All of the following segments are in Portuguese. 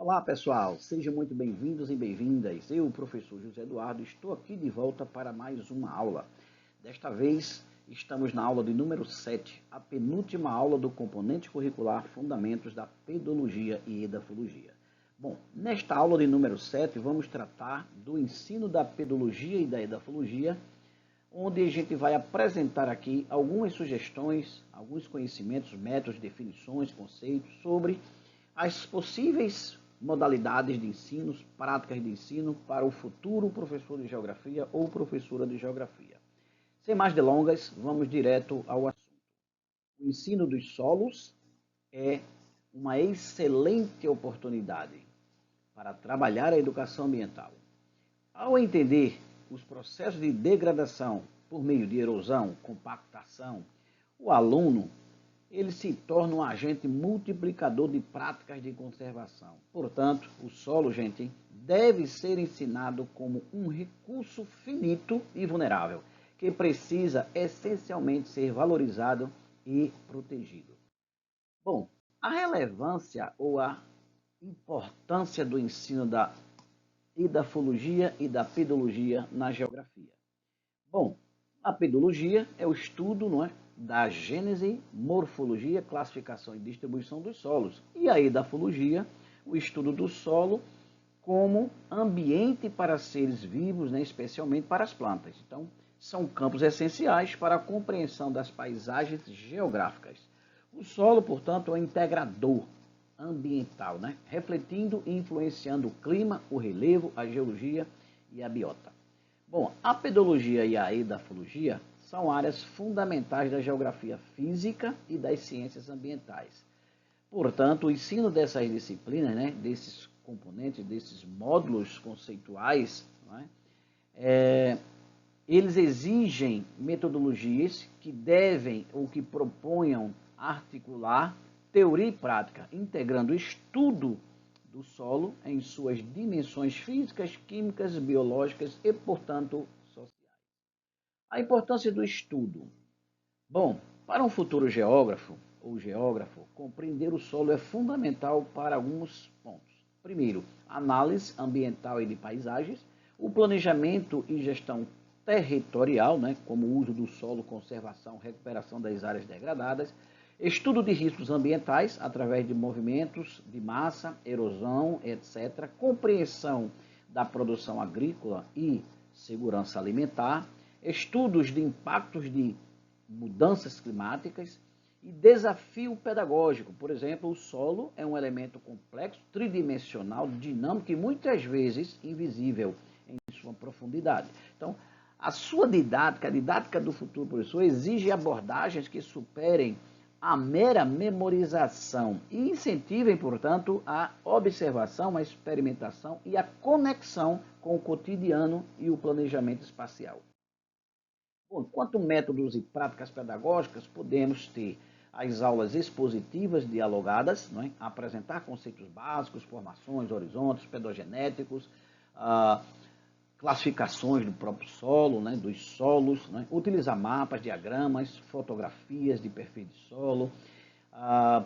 Olá pessoal, sejam muito bem-vindos e bem-vindas. Eu, professor José Eduardo, estou aqui de volta para mais uma aula. Desta vez estamos na aula de número 7, a penúltima aula do componente curricular Fundamentos da Pedologia e Edafologia. Bom, nesta aula de número 7 vamos tratar do ensino da pedologia e da edafologia, onde a gente vai apresentar aqui algumas sugestões, alguns conhecimentos, métodos, definições, conceitos sobre as possíveis modalidades de ensino, práticas de ensino para o futuro professor de geografia ou professora de geografia. Sem mais delongas, vamos direto ao assunto. O ensino dos solos é uma excelente oportunidade para trabalhar a educação ambiental. Ao entender os processos de degradação por meio de erosão, compactação, o aluno ele se torna um agente multiplicador de práticas de conservação. Portanto, o solo, gente, deve ser ensinado como um recurso finito e vulnerável, que precisa essencialmente ser valorizado e protegido. Bom, a relevância ou a importância do ensino da edafologia e da pedologia na geografia. Bom, a pedologia é o estudo, não é, da gênese, morfologia, classificação e distribuição dos solos. E a edafologia, o estudo do solo como ambiente para seres vivos, né, especialmente para as plantas. Então, são campos essenciais para a compreensão das paisagens geográficas. O solo, portanto, é um integrador ambiental, né, refletindo e influenciando o clima, o relevo, a geologia e a biota. Bom, a pedologia e a edafologia são áreas fundamentais da geografia física e das ciências ambientais. Portanto, o ensino dessas disciplinas, né, desses componentes, desses módulos conceituais, eles exigem metodologias que devem ou que proponham articular teoria e prática, integrando o estudo do solo em suas dimensões físicas, químicas, biológicas e, portanto, sociais. A importância do estudo. Bom, para um futuro geógrafo ou geógrafo, compreender o solo é fundamental para alguns pontos. Primeiro, análise ambiental e de paisagens, o planejamento e gestão territorial, né, como o uso do solo, conservação, recuperação das áreas degradadas, estudo de riscos ambientais através de movimentos de massa, erosão, etc., compreensão da produção agrícola e segurança alimentar, estudos de impactos de mudanças climáticas e desafio pedagógico. Por exemplo, o solo é um elemento complexo, tridimensional, dinâmico e muitas vezes invisível em sua profundidade. Então, a sua didática, a didática do futuro professor, exige abordagens que superem a mera memorização e incentivem, portanto, a observação, a experimentação e a conexão com o cotidiano e o planejamento espacial. Bom, quanto métodos e práticas pedagógicas, podemos ter as aulas expositivas dialogadas, não é? Apresentar conceitos básicos, formações, horizontes, pedogenéticos, classificações do próprio solo, né, dos solos, né, utilizar mapas, diagramas, fotografias de perfil de solo,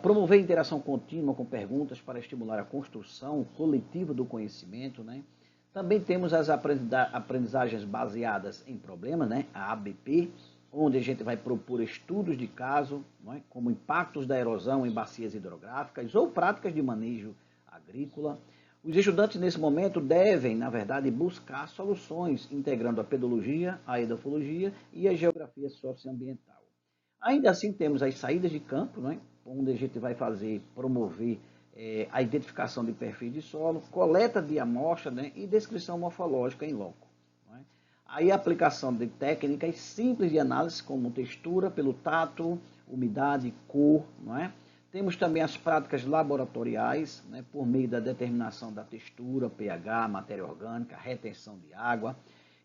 promover interação contínua com perguntas para estimular a construção coletiva do conhecimento, né. Também temos as aprendizagens baseadas em problemas, né, a ABP, onde a gente vai propor estudos de caso, não é, como impactos da erosão em bacias hidrográficas ou práticas de manejo agrícola. Os estudantes, nesse momento, devem, na verdade, buscar soluções, integrando a pedologia, a edafologia e a geografia socioambiental. Ainda assim, temos as saídas de campo, né, onde a gente vai promover a identificação de perfil de solo, coleta de amostra, né, e descrição morfológica em loco. Né. Aí a aplicação de técnicas simples de análise, como textura pelo tato, umidade, cor, não é? Temos também as práticas laboratoriais, né, por meio da determinação da textura, pH, matéria orgânica, retenção de água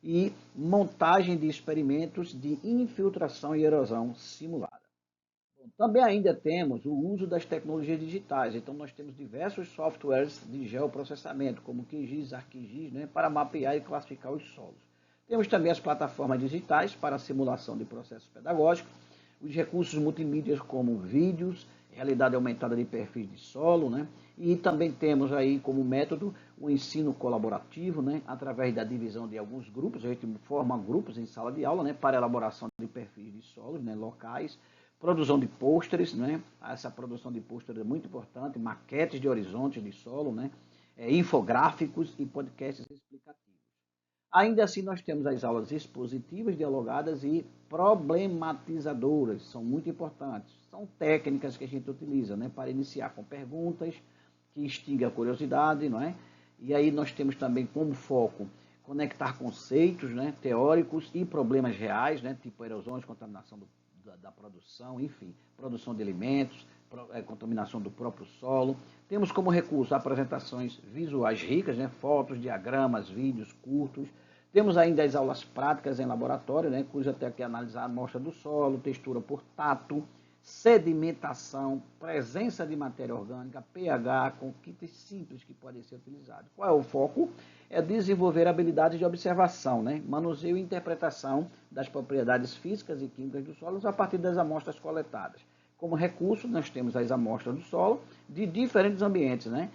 e montagem de experimentos de infiltração e erosão simulada. Bom, também ainda temos o uso das tecnologias digitais, então nós temos diversos softwares de geoprocessamento, como QGIS, ArcGIS, né, para mapear e classificar os solos. Temos também as plataformas digitais para simulação de processos pedagógicos, os recursos multimídia como vídeos, realidade aumentada de perfis de solo, né? E também temos aí como método o ensino colaborativo, né? Através da divisão de alguns grupos, a gente forma grupos em sala de aula, né? Para elaboração de perfis de solos, né? Locais, produção de pôsteres, né? Essa produção de pôsteres é muito importante, maquetes de horizontes de solo, né? Infográficos e podcasts explicativos. Ainda assim, nós temos as aulas expositivas, dialogadas e problematizadoras, são muito importantes. São técnicas que a gente utiliza, né, para iniciar com perguntas, que instiga a curiosidade, não é? E aí nós temos também como foco conectar conceitos, né, teóricos e problemas reais, né, tipo erosões, contaminação da produção, enfim, produção de alimentos, contaminação do próprio solo. Temos como recurso apresentações visuais ricas, né, fotos, diagramas, vídeos curtos. Temos ainda as aulas práticas em laboratório, né, cuja técnica é analisar a amostra do solo, textura por tato, sedimentação, presença de matéria orgânica, pH, com kits simples que podem ser utilizados. Qual é o foco? É desenvolver habilidades de observação, né? Manuseio e interpretação das propriedades físicas e químicas dos solos a partir das amostras coletadas. Como recurso, nós temos as amostras do solo de diferentes ambientes, né?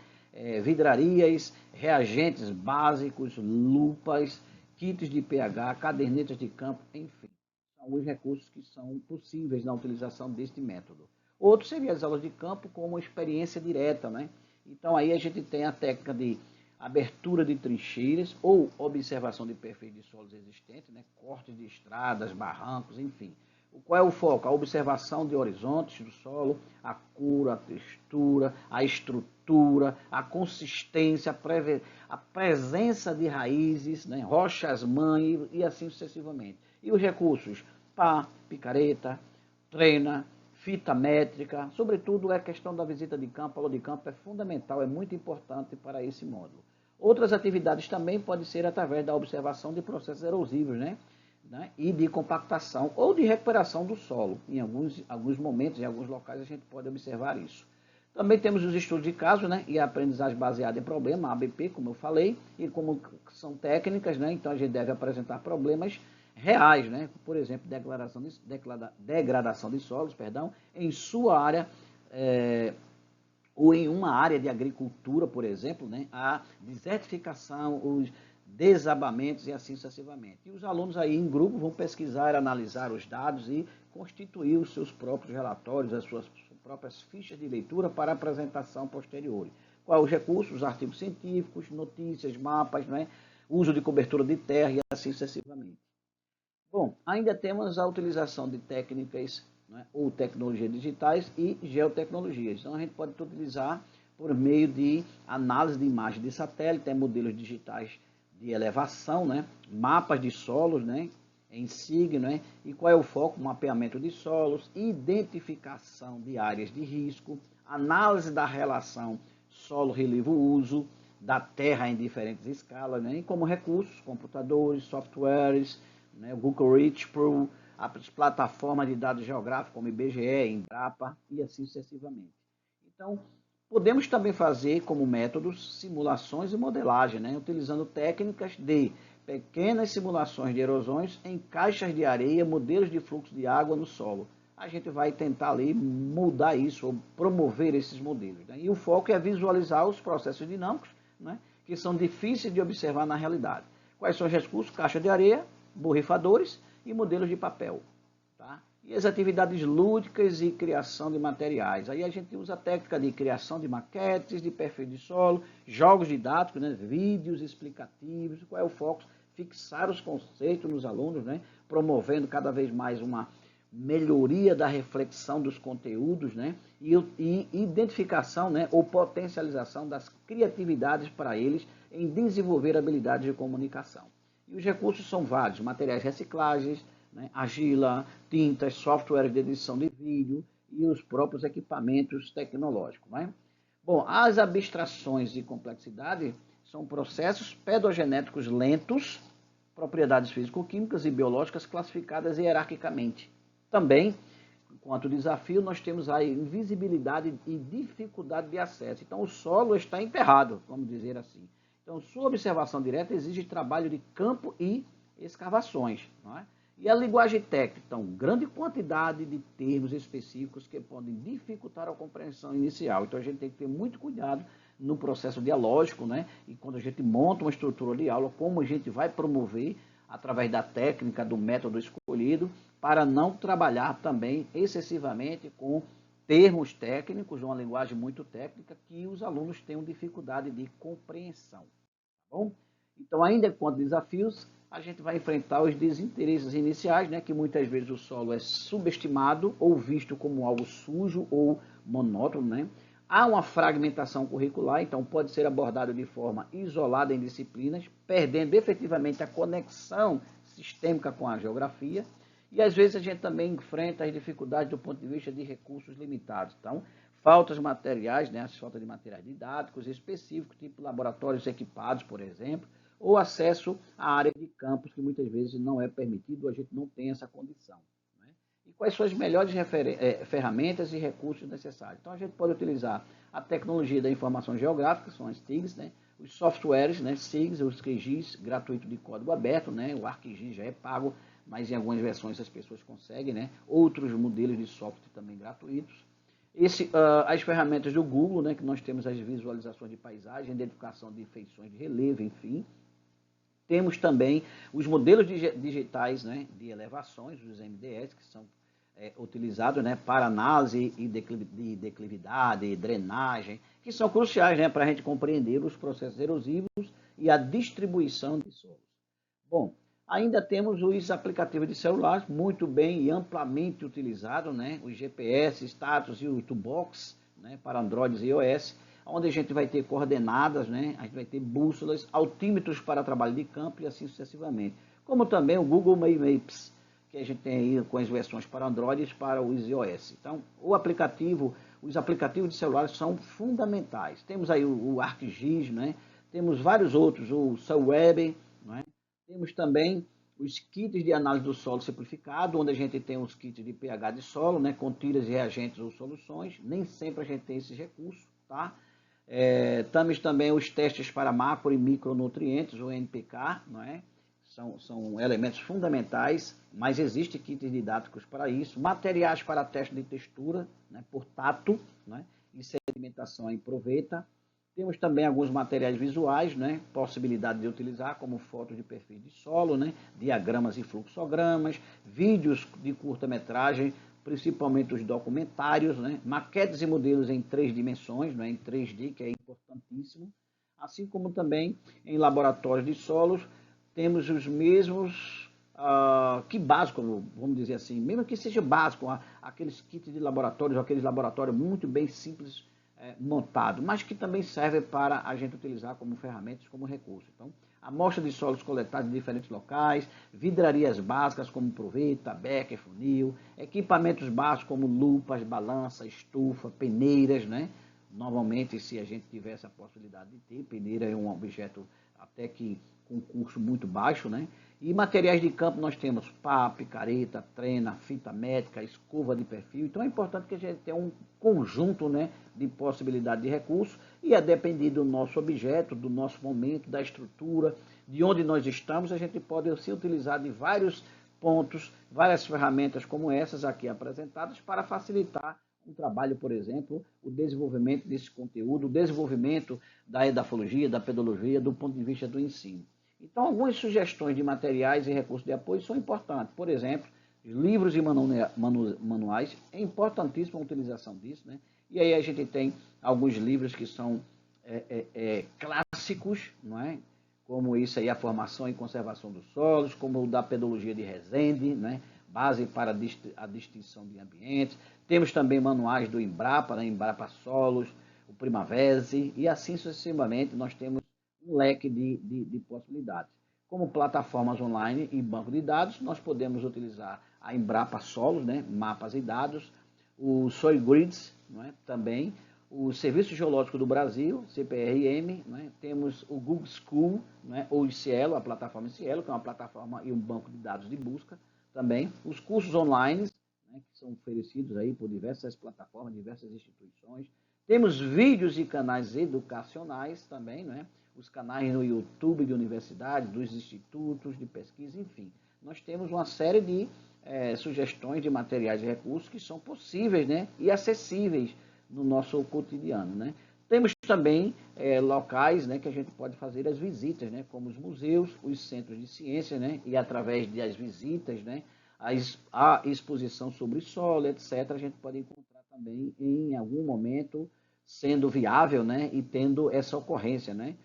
Vidrarias, reagentes básicos, lupas, kits de pH, cadernetas de campo, enfim. São os recursos que são possíveis na utilização deste método. Outro seria as aulas de campo como experiência direta, né? Então aí a gente tem a técnica de abertura de trincheiras ou observação de perfis de solos existentes, né? Cortes de estradas, barrancos, enfim. Qual é o foco? A observação de horizontes do solo, a cor, a textura, a estrutura, a consistência, a presença de raízes, né? Rochas-mãe e assim sucessivamente. E os recursos? Pá, picareta, treina, fita métrica, sobretudo a questão da visita de campo, aula de campo é fundamental, é muito importante para esse módulo. Outras atividades também podem ser através da observação de processos erosivos, né? E de compactação ou de recuperação do solo. Em alguns momentos, em alguns locais, a gente pode observar isso. Também temos os estudos de caso, né? E a aprendizagem baseada em problema, ABP, como eu falei, e como são técnicas, né? Então a gente deve apresentar problemas reais, né? Por exemplo, degradação de solos, perdão, em sua área, ou em uma área de agricultura, por exemplo, né? A desertificação, os desabamentos e assim sucessivamente. E os alunos aí em grupo vão pesquisar, analisar os dados e constituir os seus próprios relatórios, as suas próprias fichas de leitura para apresentação posterior. Quais os recursos? Os artigos científicos, notícias, mapas, né? Uso de cobertura de terra e assim sucessivamente. Bom, ainda temos a utilização de técnicas, né, ou tecnologias digitais e geotecnologias. Então, a gente pode utilizar por meio de análise de imagem de satélite, modelos digitais de elevação, né, mapas de solos, né, em signo, né, e qual é o foco? Mapeamento de solos, identificação de áreas de risco, análise da relação solo-relevo-uso, da terra em diferentes escalas, né, e como recursos, computadores, softwares, né, o Google Earth Pro, as plataformas de dados geográficos como IBGE, Embrapa e assim sucessivamente. Então, podemos também fazer como métodos simulações e modelagem, né, utilizando técnicas de pequenas simulações de erosões em caixas de areia, modelos de fluxo de água no solo. A gente vai tentar ali mudar isso, ou promover esses modelos, né? E o foco é visualizar os processos dinâmicos, né, que são difíceis de observar na realidade. Quais são os recursos? Caixa de areia, borrifadores e modelos de papel. Tá? E as atividades lúdicas e criação de materiais. Aí a gente usa a técnica de criação de maquetes, de perfil de solo, jogos didáticos, né? Vídeos explicativos. Qual é o foco? Fixar os conceitos nos alunos, né? Promovendo cada vez mais uma melhoria da reflexão dos conteúdos, né? E identificação, né? Ou potencialização das criatividades para eles em desenvolver habilidades de comunicação. E os recursos são vários, materiais recicláveis, né, argila, tintas, software de edição de vídeo e os próprios equipamentos tecnológicos. Né? Bom, as abstrações de complexidade são processos pedogenéticos lentos, propriedades físico-químicas e biológicas classificadas hierarquicamente. Também, quanto desafio, nós temos a invisibilidade e dificuldade de acesso. Então, o solo está enterrado, vamos dizer assim. Então, sua observação direta exige trabalho de campo e escavações. Não é? E a linguagem técnica, então, grande quantidade de termos específicos que podem dificultar a compreensão inicial. Então, a gente tem que ter muito cuidado no processo dialógico, né? E quando a gente monta uma estrutura de aula, como a gente vai promover através da técnica, do método escolhido, para não trabalhar também excessivamente com termos técnicos, uma linguagem muito técnica, que os alunos tenham dificuldade de compreensão. Tá bom? Então, ainda quanto desafios, a gente vai enfrentar os desinteresses iniciais, né, que muitas vezes o solo é subestimado ou visto como algo sujo ou monótono, né? Há uma fragmentação curricular, então pode ser abordado de forma isolada em disciplinas, perdendo efetivamente a conexão sistêmica com a geografia. E às vezes a gente também enfrenta as dificuldades do ponto de vista de recursos limitados. Então, faltas materiais, né, as faltas de materiais didáticos específicos, tipo laboratórios equipados, por exemplo, ou acesso à área de campus, que muitas vezes não é permitido, a gente não tem essa condição. Né? E quais são as melhores ferramentas e recursos necessários? Então, a gente pode utilizar a tecnologia da informação geográfica, são as TIGs, né? Os softwares, né? SIGs, os QGIS, gratuito de código aberto, né? O ArcGIS já é pago, mas em algumas versões as pessoas conseguem, né? Outros modelos de software também gratuitos. As ferramentas do Google, né? Que nós temos as visualizações de paisagem, identificação de feições de relevo, enfim. Temos também os modelos digitais, né, de elevações, os MDS, que são utilizados, né, para análise de declividade, e drenagem, que são cruciais, né, para a gente compreender os processos erosivos e a distribuição de solos. Bom, ainda temos os aplicativos de celulares, muito bem e amplamente utilizados, né, os GPS, status e o Toolbox, né, para Android e iOS, onde a gente vai ter coordenadas, né? A gente vai ter bússolas, altímetros para trabalho de campo e assim sucessivamente. Como também o Google Maps, que a gente tem aí com as versões para Android e para os iOS. Então, os aplicativos de celulares são fundamentais. Temos aí o ArcGIS, né? Temos vários outros, o SolWeb, né? Temos também os kits de análise do solo simplificado, onde a gente tem os kits de pH de solo, né? Com tiras, reagentes ou soluções. Nem sempre a gente tem esses recursos, tá? Temos também os testes para macro e micronutrientes, o NPK, não é? São elementos fundamentais, mas existem kits didáticos para isso. Materiais para teste de textura, né, por tato, né, e sedimentação em proveta. Temos também alguns materiais visuais, né, possibilidade de utilizar, como fotos de perfil de solo, né, diagramas e fluxogramas, vídeos de curta-metragem, principalmente os documentários, né? Maquetes e modelos em 3 dimensões, né? Em 3D, que é importantíssimo, assim como também em laboratórios de solos, temos os mesmos, que básico, vamos dizer assim, mesmo que seja básico, aqueles kits de laboratórios, aqueles laboratórios muito bem simples, montados, mas que também servem para a gente utilizar como ferramentas, como recurso. Então, amostra de solos coletados em diferentes locais, vidrarias básicas como proveta, becker, funil, equipamentos básicos como lupas, balança, estufa, peneiras, né? Normalmente, se a gente tiver essa possibilidade de ter, peneira é um objeto até que com custo muito baixo, né? E materiais de campo nós temos pá, picareta, trena, fita métrica, escova de perfil. Então é importante que a gente tenha um conjunto, né, de possibilidade de recursos e a depender do nosso objeto, do nosso momento, da estrutura, de onde nós estamos, a gente pode se utilizar de vários pontos, várias ferramentas como essas aqui apresentadas para facilitar o trabalho, por exemplo, o desenvolvimento desse conteúdo, o desenvolvimento da edafologia, da pedologia, do ponto de vista do ensino. Então, algumas sugestões de materiais e recursos de apoio são importantes. Por exemplo, livros e manuais, é importantíssima a utilização disso, né? E aí a gente tem alguns livros que são clássicos, não é? Como isso aí, a formação e conservação dos solos, como o da pedologia de Rezende, né? Base para a distinção de ambientes. Temos também manuais do Embrapa, né? Embrapa Solos, o Primavesi, e assim sucessivamente nós temos um leque de possibilidades. Como plataformas online e banco de dados, nós podemos utilizar a Embrapa Solos, né, mapas e dados, o SoilGrids, né, também, o Serviço Geológico do Brasil, CPRM, né, temos o Google School, né, ou o Cielo, a plataforma Cielo, que é uma plataforma e um banco de dados de busca, também, os cursos online, né, que são oferecidos aí por diversas plataformas, diversas instituições, temos vídeos e canais educacionais também, né? Os canais no YouTube de universidades, dos institutos de pesquisa, enfim. nós temos uma série de sugestões de materiais e recursos que são possíveis, né, e acessíveis no nosso cotidiano, né. Temos também locais, né, que a gente pode fazer as visitas, né, como os museus, os centros de ciência, né, e através das visitas, né, a exposição sobre solo, etc., a gente pode encontrar também em algum momento sendo viável, né, e tendo essa ocorrência, né.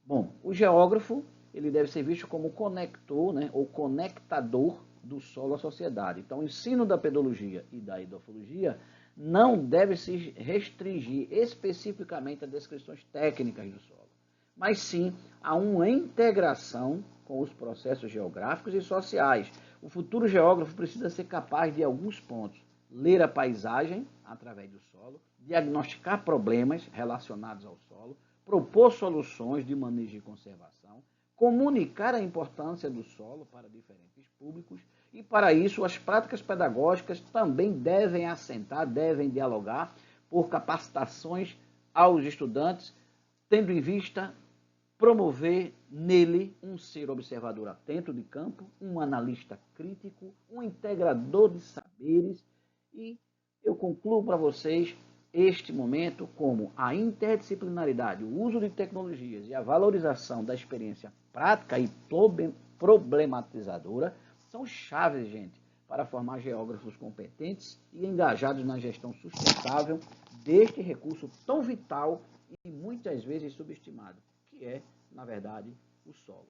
Bom, o geógrafo ele deve ser visto como conector, né, ou conectador do solo à sociedade. Então, o ensino da pedologia e da hidrofologia não deve se restringir especificamente a descrições técnicas do solo, mas sim a uma integração com os processos geográficos e sociais. O futuro geógrafo precisa ser capaz de alguns pontos: ler a paisagem através do solo, diagnosticar problemas relacionados ao solo, propor soluções de manejo e conservação, comunicar a importância do solo para diferentes públicos e, para isso, as práticas pedagógicas também devem assentar, devem dialogar por capacitações aos estudantes, tendo em vista promover nele um ser observador atento de campo, um analista crítico, um integrador de saberes e eu concluo para vocês este momento como a interdisciplinaridade, o uso de tecnologias e a valorização da experiência prática e problematizadora são chaves, gente, para formar geógrafos competentes e engajados na gestão sustentável deste recurso tão vital e muitas vezes subestimado, que é, na verdade, o solo.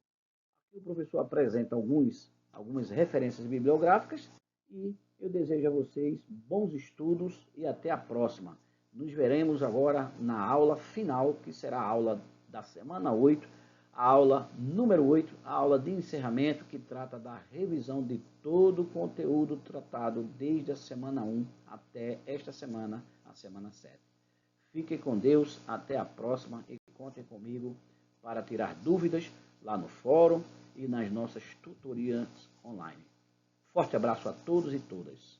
Aqui o professor apresenta algumas referências bibliográficas e eu desejo a vocês bons estudos e até a próxima. Nos veremos agora na aula final, que será a aula da semana 8, a aula número 8, a aula de encerramento, que trata da revisão de todo o conteúdo tratado desde a semana 1 até esta semana, a semana 7. Fiquem com Deus, até a próxima e contem comigo para tirar dúvidas lá no fórum e nas nossas tutorias online. Forte abraço a todos e todas.